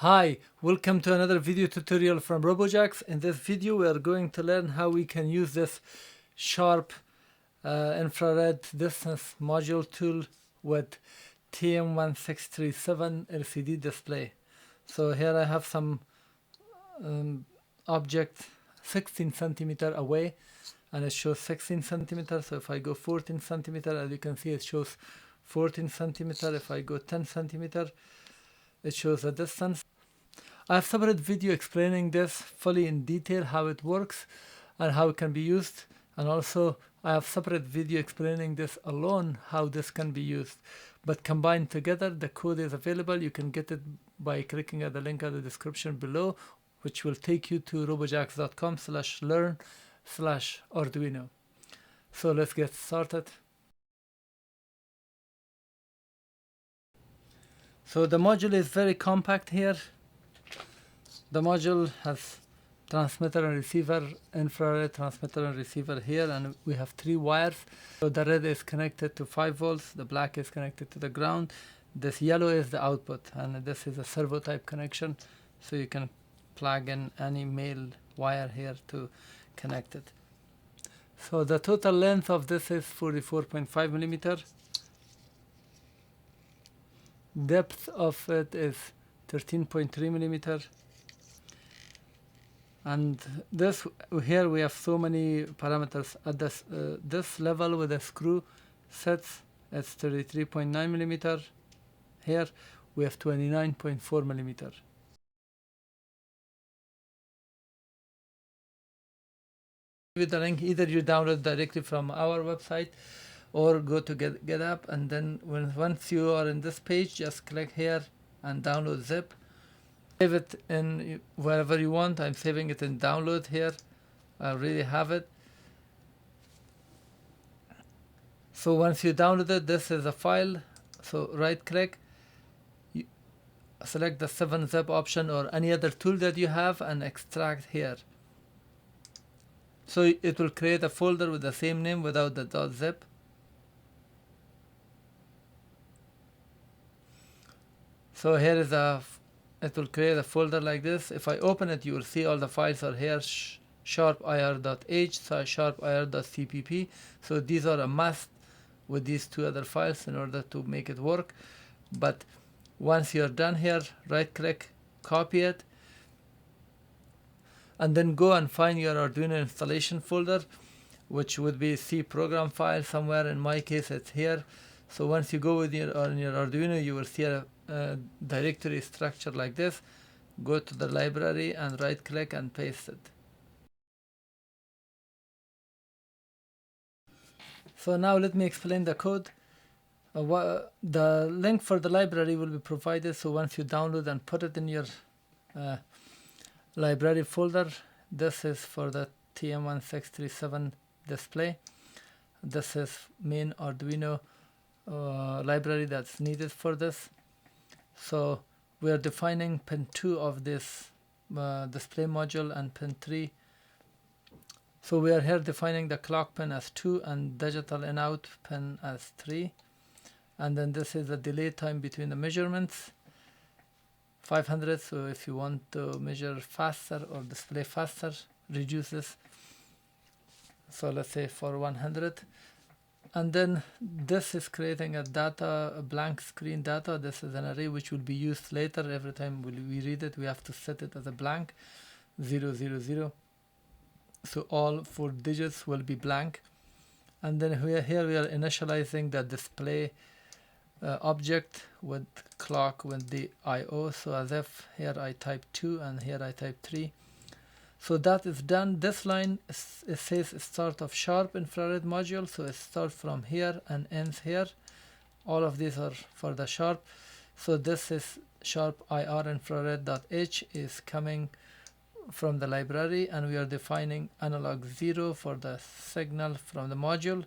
Hi, welcome to another video tutorial from Robojax. In this video we are going to learn how we can use this sharp infrared distance module tool with TM1637 LCD display. So here I have some object 16 centimeter away and it shows 16 centimeter. So if I go 14 centimeter, as you can see it shows 14 centimeter. If I go 10 centimeter, it shows a distance. I have separate video explaining this fully in detail, how it works and how it can be used, and also I have separate video explaining this alone, how this can be used, but combined together. The code is available. You can get it by clicking at the link in the description below, which will take you to robojax.com/learn/Arduino. So let's get started. So the module is very compact here. The module has transmitter and receiver, infrared transmitter and receiver here, and we have 3 wires. So the red is connected to 5 volts, the black is connected to the ground, this yellow is the output, and this is a servo type connection, so you can plug in any male wire here to connect it. So the total length of this is 44.5 millimeter. Depth of it is 13.3 millimeter. And this here we have so many parameters at this level with the screw sets. It's 33.9 millimeter. Here we have 29.4 millimeter. With the link, either you download directly from our website or go to GitHub, and then once you are in this page, just click here and download zip. Save it in wherever you want. I'm saving it in download here. I already have it. So once you download it, this is a file. So right click, select the 7-zip option or any other tool that you have and extract here. So it will create a folder with the same name without the .zip. So here is it will create a folder like this. If I open it, you will see all the files are here, sharpir.h, sharpir.cpp. So these are a must with these 2 other files in order to make it work. But once you're done here, right click, copy it, and then go and find your Arduino installation folder, which would be C program file somewhere. In my case, it's here. So once you go with on your Arduino, you will see a directory structure like this. Go to the library and right click and paste it. So now let me explain the code. The link for the library will be provided, so once you download and put it in your library folder, this is for the TM1637 display. This is main Arduino library that's needed for this. So we are defining pin 2 of this display module and pin 3. So we are here defining the clock pin as 2 and digital in out pin as 3. And then this is the delay time between the measurements, 500. So if you want to measure faster or display faster, reduce this. So let's say for 100. And then this is creating a blank screen data. This is an array which will be used later. Every time we read it, we have to set it as a blank, 0, 0, 0. So all 4 digits will be blank. And then here we are initializing the display object with clock with the IO. So as if here I type 2 and here I type 3. So that is done. This line it says start of sharp infrared module, so it starts from here and ends here. All of these are for the sharp. So this is sharp IR infrared.h is coming from the library, and we are defining analog 0 for the signal from the module.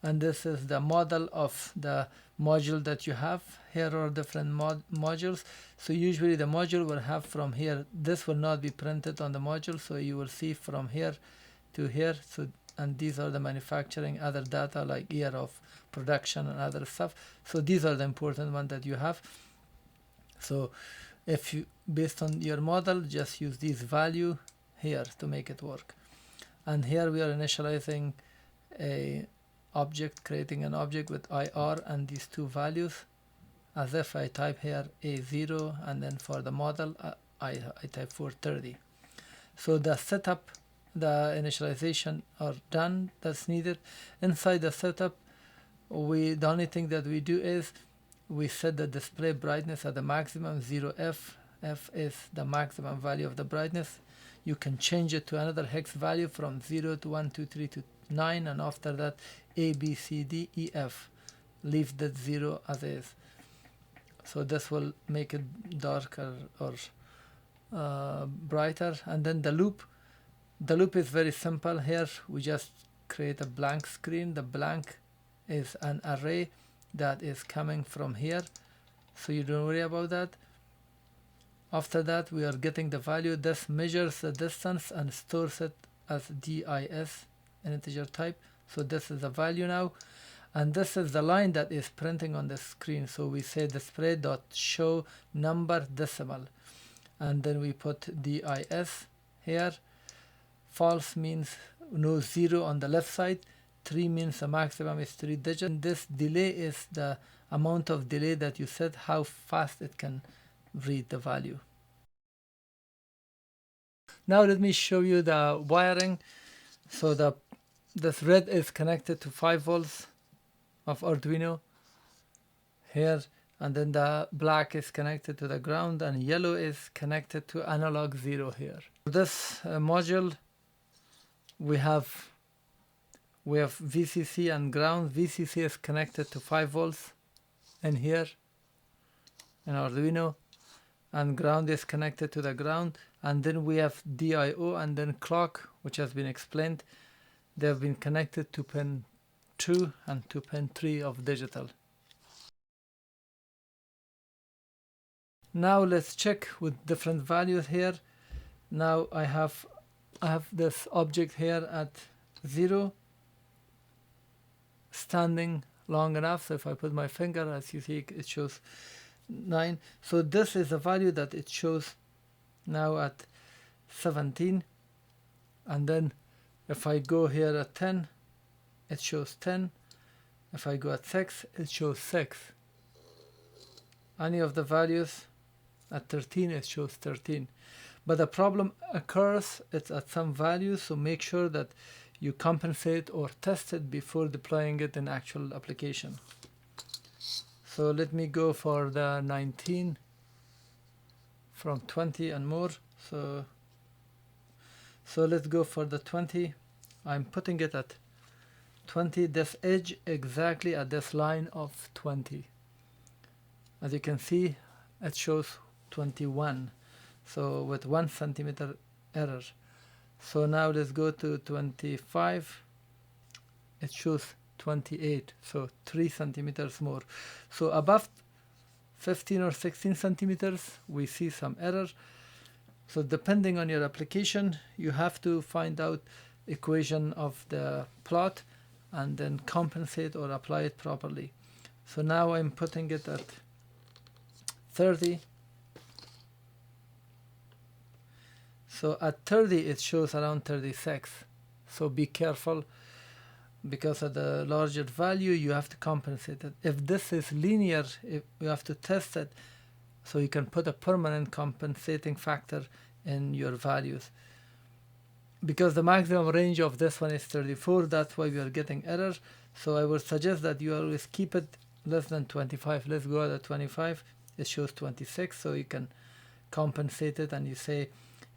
And this is the model of the module that you have. Here are different modules. So usually the module will have from here, this will not be printed on the module, so you will see from here to here. So, and these are the manufacturing other data like year of production and other stuff. So these are the important ones that you have. So If you, based on your model, just use this value here to make it work. And here we are initializing a object, creating an object with IR and these two values, as if I type here A0, and then for the model I type 430. So the setup, the initialization are done that's needed. Inside the setup, the only thing that we do is we set the display brightness at the maximum, 0f. F is the maximum value of the brightness. You can change it to another hex value from 0 to 1, 2, 3 to 9, and after that A, B, C, D, E, F. Leave that 0 as is. So this will make it darker or brighter. And then the loop is very simple. Here we just create a blank screen. The blank is an array that is coming from here, so you don't worry about that. After that, we are getting the value. This measures the distance and stores it as DIS, an integer type. So this is the value now, and this is the line that is printing on the screen. So we say display.show number decimal, and then we put DIS here. False means no 0 on the left side. 3 means the maximum is 3 digits. And this delay is the amount of delay that you set, how fast it can read the value. Now let me show you the wiring. So this red is connected to 5 volts of Arduino here, and then the black is connected to the ground, and yellow is connected to analog 0 here. This module, we have VCC and ground. VCC is connected to 5 volts in here in Arduino, and ground is connected to the ground. And then we have DIO and then clock, which has been explained. They have been connected to pin 2 and to pin 3 of digital. Now let's check with different values here. Now I have this object here at 0, standing long enough. So if I put my finger, as you see, it shows 9. So this is the value that it shows now at 17. And then if I go here at 10, it shows 10. If I go at 6, it shows 6. Any of the values at 13, it shows 13. But the problem occurs, it's at some value, so make sure that you compensate or test it before deploying it in actual application. So let me go for the 19 from 20 and more. So let's go for the 20. I'm putting it at 20, this edge exactly at this line of 20. As you can see, it shows 21. So with 1 centimeter error. So now let's go to 25. It shows 28, so 3 centimeters more. So above 15 or 16 centimeters, we see some error. So depending on your application, you have to find out equation of the plot and then compensate or apply it properly. So now I'm putting it at 30. So at 30 it shows around 36. So be careful, because at the larger value you have to compensate it. If this is linear, you have to test it, so you can put a permanent compensating factor in your values. Because the maximum range of this one is 34, that's why we are getting error. So I would suggest that you always keep it less than 25. Let's go at 25. It shows 26, so you can compensate it, and you say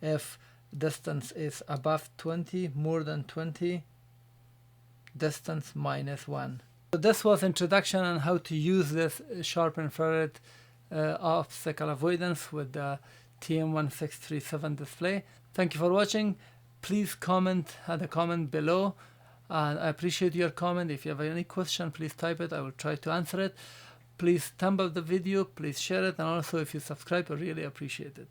if distance is above 20, more than 20, distance minus 1. So this was introduction on how to use this sharp infrared obstacle avoidance with the TM1637 display. Thank you for watching. Please comment, add a comment below, and I appreciate your comment. If you have any question, please type it. I will try to answer it. Please thumb up the video, please share it, and also if you subscribe, I really appreciate it.